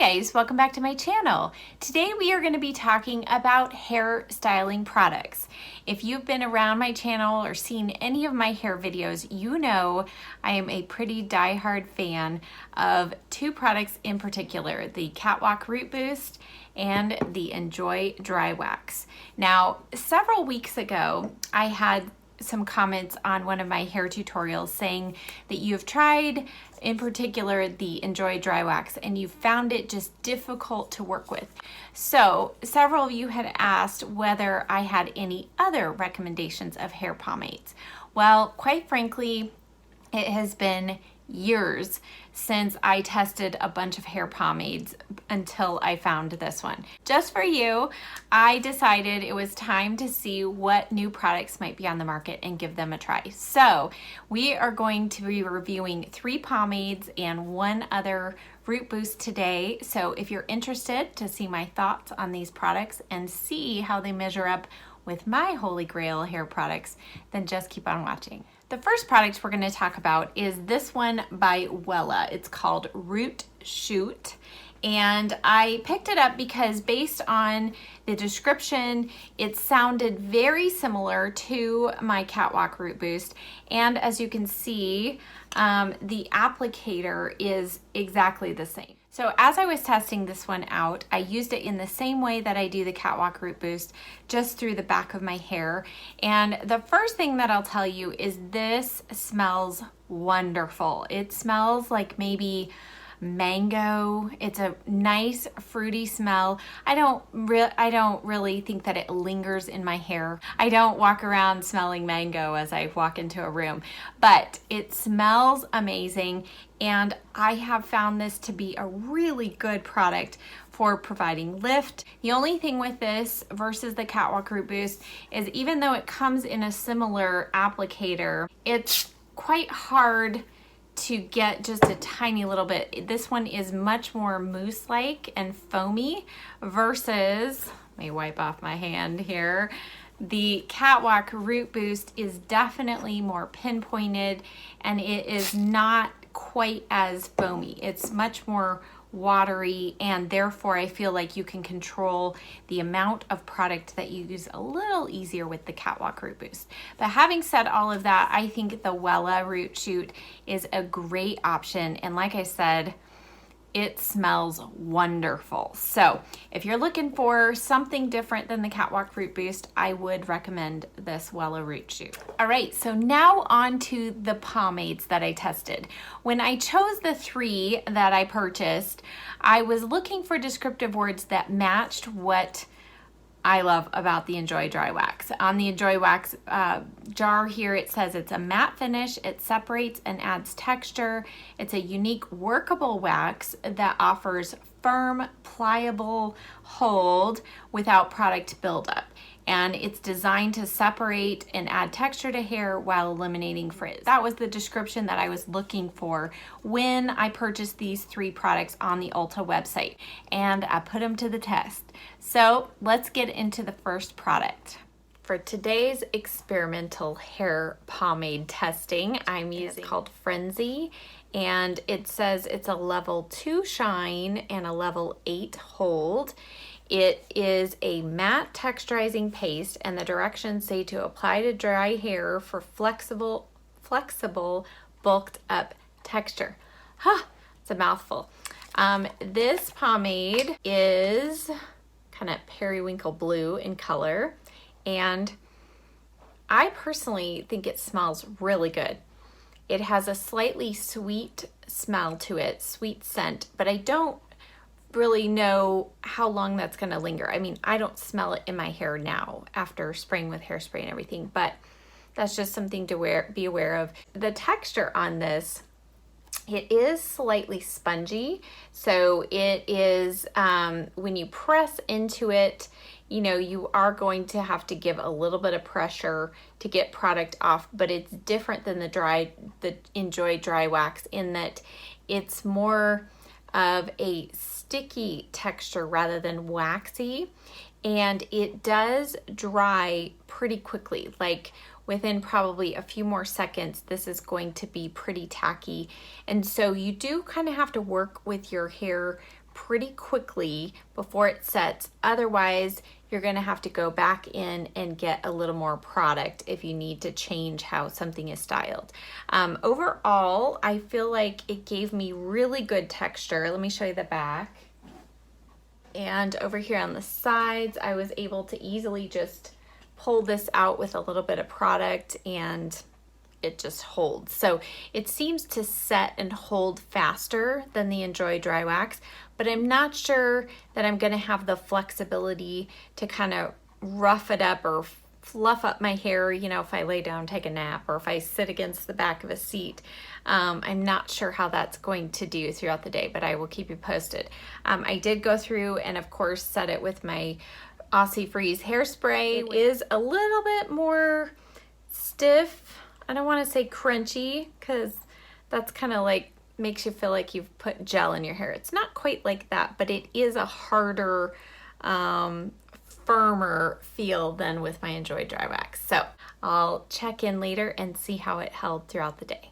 guys, welcome back to my channel. Today we are going to be talking about hair styling products. If you've been around my channel or seen any of my hair videos, you know I am a pretty diehard fan of two products in particular, the Catwalk Root Boost and the Enjoy Dry Wax. Now, several weeks ago, I had some comments on one of my hair tutorials saying that you've tried in particular the Enjoy Dry Wax and you found it just difficult to work with. So several of you had asked whether I had any other recommendations of hair pomades. Well, quite frankly, it has been years since I tested a bunch of hair pomades until I found this one. Just for you, I decided it was time to see what new products might be on the market and give them a try. So we are going to be reviewing 3 pomades and 1 other root boost today. So if you're interested to see my thoughts on these products and see how they measure up with my holy grail hair products, then just keep on watching. The first product we're going to talk about is this one by Wella. It's called Root Shoot, and I picked it up because based on the description, it sounded very similar to my Catwalk Root Boost, and as you can see, the applicator is exactly the same. So as I was testing this one out, I used it in the same way that I do the Catwalk Root Boost, just through the back of my hair. And the first thing that I'll tell you is this smells wonderful. It smells like maybe mango. It's a nice fruity smell. I don't really think that it lingers in my hair. I don't walk around smelling mango as I walk into a room, but it smells amazing, and I have found this to be a really good product for providing lift. The only thing with this versus the Catwalk Root Boost is even though it comes in a similar applicator, it's quite hard to get just a tiny little bit. This one is much more mousse-like and foamy versus, let me wipe off my hand here, the Catwalk Root Boost is definitely more pinpointed and it is not quite as foamy. It's much more watery, and therefore I feel like you can control the amount of product that you use a little easier with the Catwalk Root Boost. But having said all of that, I think the Wella Root Shoot is a great option, and like I said, it smells wonderful. So if you're looking for something different than the Catwalk Root Boost, I would recommend this Wella Root Shoot. All right, so now on to the pomades that I tested. When I chose the 3 that I purchased, I was looking for descriptive words that matched what I love about the Enjoy Dry Wax. On the Enjoy Wax jar here, it says it's a matte finish, it separates and adds texture, it's a unique workable wax that offers firm, pliable hold without product buildup. And it's designed to separate and add texture to hair while eliminating frizz. That was the description that I was looking for when I purchased these 3 products on the Ulta website, and I put them to the test. So let's get into the first product. For today's experimental hair pomade testing, I'm using called Frenzy, and it says it's a level 2 shine and a level 8 hold. It is a matte texturizing paste, and the directions say to apply to dry hair for flexible, bulked up texture. It's a mouthful. This pomade is kind of periwinkle blue in color, and I personally think it smells really good. It has a slightly sweet smell to it, sweet scent, but I don't really know how long that's going to linger. I mean, I don't smell it in my hair now after spraying with hairspray and everything, but that's just something to be aware of. The texture on this, it is slightly spongy, so it is, when you press into it, you know, you are going to have to give a little bit of pressure to get product off, but it's different than the Enjoy Dry Wax in that it's more of a sticky texture rather than waxy, and it does dry pretty quickly. Like within probably a few more seconds, this is going to be pretty tacky. And so you do kind of have to work with your hair pretty quickly before it sets. Otherwise, you're gonna have to go back in and get a little more product if you need to change how something is styled. Overall, I feel like it gave me really good texture. Let me show you the back. And over here on the sides, I was able to easily just pull this out with a little bit of product and it just holds. So it seems to set and hold faster than the Enjoy Dry Wax, but I'm not sure that I'm gonna have the flexibility to kind of rough it up or fluff up my hair, you know, if I lay down, take a nap, or if I sit against the back of a seat. I'm not sure how that's going to do throughout the day, but I will keep you posted. I did go through and of course set it with my Aussie Freeze hairspray. It is a little bit more stiff. I don't want to say crunchy because that's kind of like makes you feel like you've put gel in your hair. It's not quite like that, but it is a harder, firmer feel than with my Enjoy Dry Wax. So I'll check in later and see how it held throughout the day.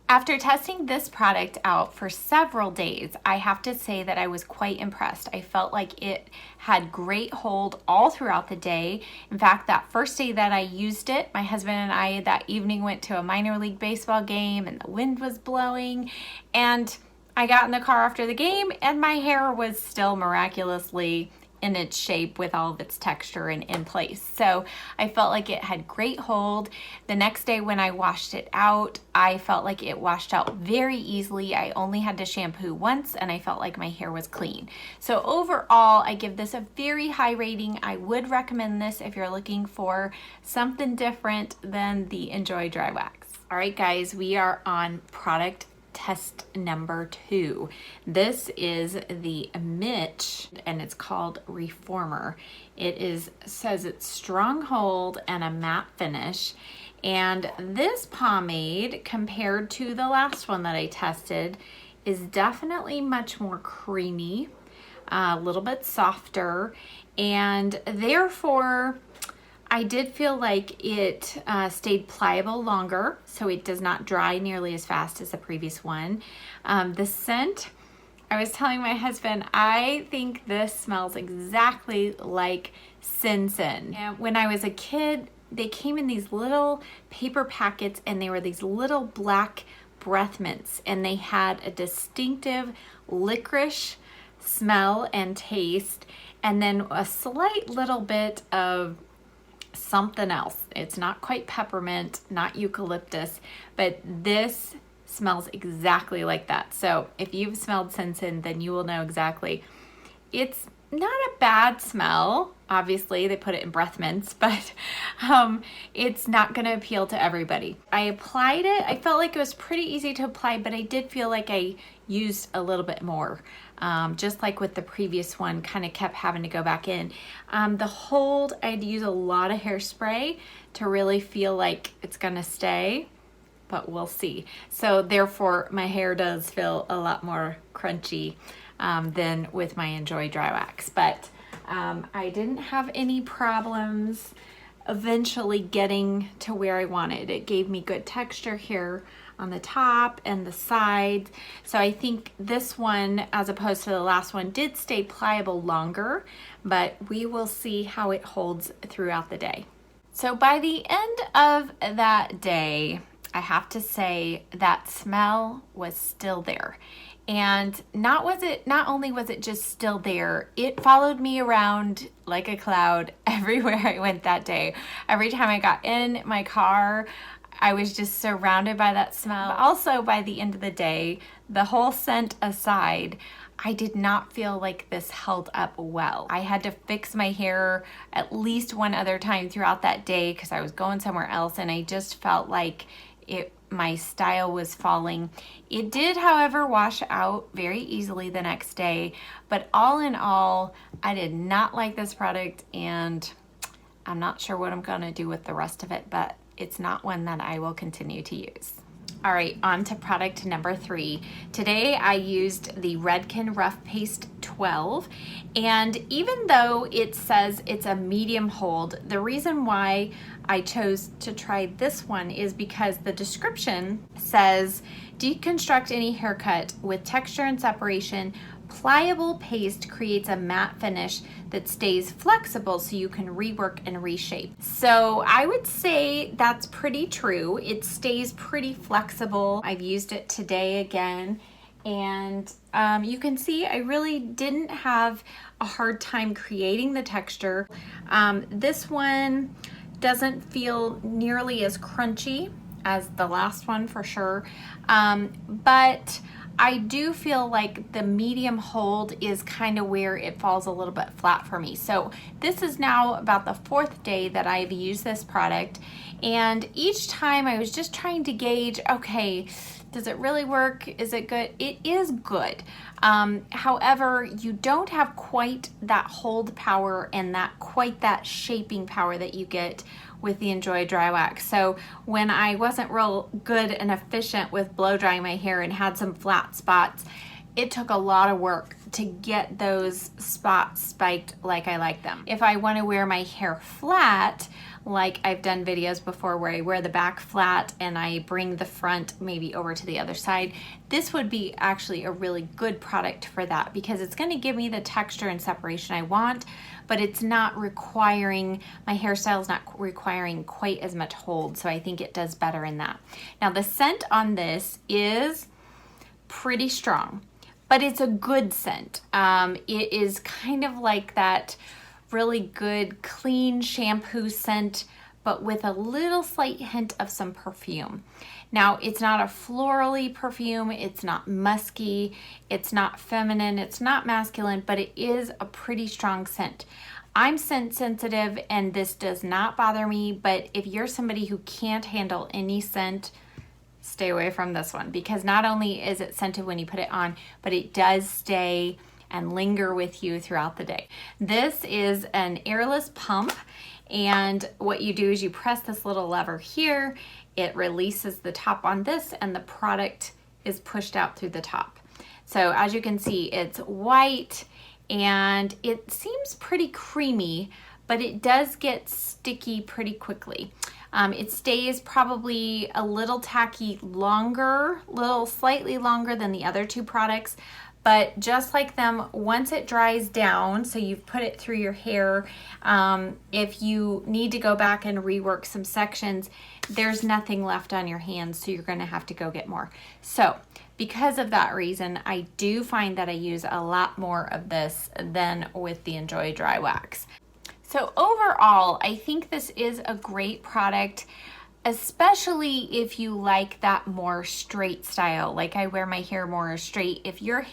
After testing this product out for several days, I have to say that I was quite impressed. I felt like it had great hold all throughout the day. In fact, that first day that I used it, my husband and I that evening went to a minor league baseball game and the wind was blowing, and I got in the car after the game and my hair was still miraculously in its shape with all of its texture and in place. So I felt like it had great hold. The next day when I washed it out, I felt like it washed out very easily. I only had to shampoo once and I felt like my hair was clean. So overall, I give this a very high rating. I would recommend this if you're looking for something different than the Enjoy Dry Wax. All right, guys, we are on product test number 2. This is the Mitch and it's called Reformer. It says it's strong hold and a matte finish. And this pomade, compared to the last one that I tested, is definitely much more creamy, a little bit softer, and therefore I did feel like it stayed pliable longer, so it does not dry nearly as fast as the previous one. The scent, I was telling my husband, I think this smells exactly like Sin. And when I was a kid, they came in these little paper packets and they were these little black breath mints, and they had a distinctive licorice smell and taste, and then a slight little bit of something else. It's not quite peppermint, not eucalyptus, but this smells exactly like that. So if you've smelled Sin, then you will know exactly. It's not a bad smell. Obviously, they put it in breath mints, but it's not going to appeal to everybody. I applied it. I felt like it was pretty easy to apply, but I did feel like I used a little bit more. Just like with the previous one, kind of kept having to go back in. The hold, I'd use a lot of hairspray to really feel like it's going to stay, but we'll see. So therefore, my hair does feel a lot more crunchy than with my Enjoy Dry Wax. But I didn't have any problems eventually getting to where I wanted. It gave me good texture here on the top and the sides. So I think this one, as opposed to the last one, did stay pliable longer, but we will see how it holds throughout the day. So by the end of that day, I have to say that smell was still there. And not only was it just still there, it followed me around like a cloud everywhere I went that day. Every time I got in my car, I was just surrounded by that smell. But also by the end of the day, the whole scent aside, I did not feel like this held up well. I had to fix my hair at least one other time throughout that day because I was going somewhere else, and I just felt like my style was falling. It did, however, wash out very easily the next day, but all in all, I did not like this product, and I'm not sure what I'm gonna do with the rest of it, but it's not one that I will continue to use. All right, on to product number 3. Today I used the Redken Rough Paste 12, and even though it says it's a medium hold, the reason why I chose to try this one is because the description says, deconstruct any haircut with texture and separation, Pliable paste creates a matte finish that stays flexible so you can rework and reshape. So I would say that's pretty true. It stays pretty flexible. I've used it today again, and you can see I really didn't have a hard time creating the texture. This one doesn't feel nearly as crunchy as the last one for sure, but I do feel like the medium hold is kind of where it falls a little bit flat for me. So this is now about the 4th day that I've used this product, and each time I was just trying to gauge, okay, does it really work? Is it good? It is good. However, you don't have quite that hold power and quite that shaping power that you get with the Enjoy Dry Wax. So when I wasn't real good and efficient with blow drying my hair and had some flat spots, it took a lot of work to get those spots spiked like I like them. If I want to wear my hair flat, like I've done videos before where I wear the back flat and I bring the front maybe over to the other side, this would be actually a really good product for that, because it's going to give me the texture and separation I want, but it's not requiring, my hairstyle is not requiring quite as much hold, so I think it does better in that. Now the scent on this is pretty strong, but it's a good scent. It is kind of like that really good clean shampoo scent, but with a little slight hint of some perfume. Now, it's not a florally perfume, it's not musky, it's not feminine, it's not masculine, but it is a pretty strong scent. I'm scent sensitive and this does not bother me, but if you're somebody who can't handle any scent, stay away from this one, because not only is it scented when you put it on, but it does stay and linger with you throughout the day. This is an airless pump, and what you do is you press this little lever here, it releases the top on this, and the product is pushed out through the top. So as you can see, it's white and it seems pretty creamy, but it does get sticky pretty quickly. It stays probably a little tacky longer, slightly longer than the other two products, but just like them, once it dries down, so you've put it through your hair, if you need to go back and rework some sections, there's nothing left on your hands, so you're gonna have to go get more. So because of that reason, I do find that I use a lot more of this than with the Enjoy Dry Wax. So overall, I think this is a great product, especially if you like that more straight style. Like I wear my hair more straight. If your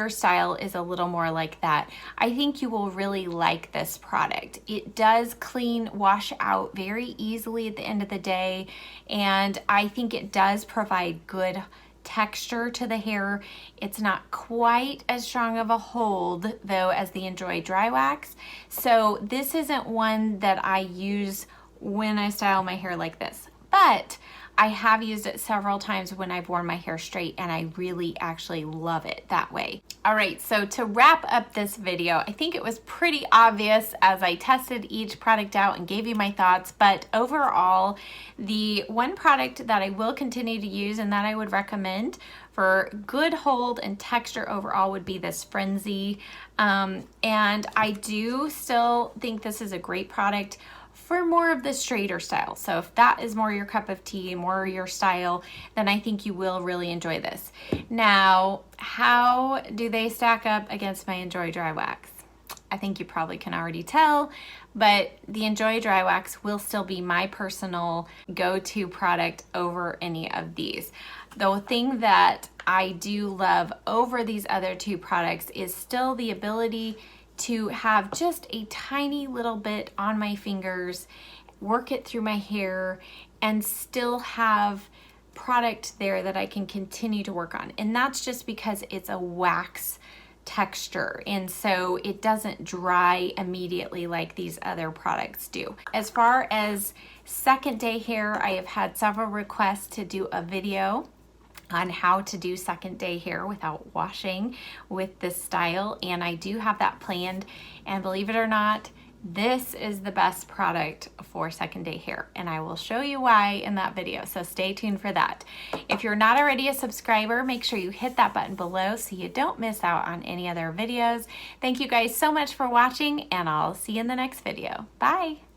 style is a little more like that, I think you will really like this product. It does wash out very easily at the end of the day, and I think it does provide good texture to the hair. It's not quite as strong of a hold though as the Enjoy Dry Wax. So this isn't one that I use when I style my hair like this, but I have used it several times when I've worn my hair straight, and I really actually love it that way. All right, so to wrap up this video, I think it was pretty obvious as I tested each product out and gave you my thoughts, but overall, the one product that I will continue to use and that I would recommend for good hold and texture overall would be this Frenzy. And I do still think this is a great product for more of the straighter style. So if that is more your cup of tea, more your style, then I think you will really enjoy this. Now, how do they stack up against my Enjoy Dry Wax? I think you probably can already tell, but the Enjoy Dry Wax will still be my personal go-to product over any of these. The thing that I do love over these other two products is still the ability to have just a tiny little bit on my fingers, work it through my hair, and still have product there that I can continue to work on. And that's just because it's a wax texture, and so it doesn't dry immediately like these other products do. As far as second day hair, I have had several requests to do a video on how to do second day hair without washing with this style, and I do have that planned, and believe it or not, This is the best product for second day hair, and I will show you why in that video, so stay tuned for that. If you're not already a subscriber, make sure you hit that button below so you don't miss out on any other videos. Thank you guys so much for watching, and I'll see you in the next video. Bye!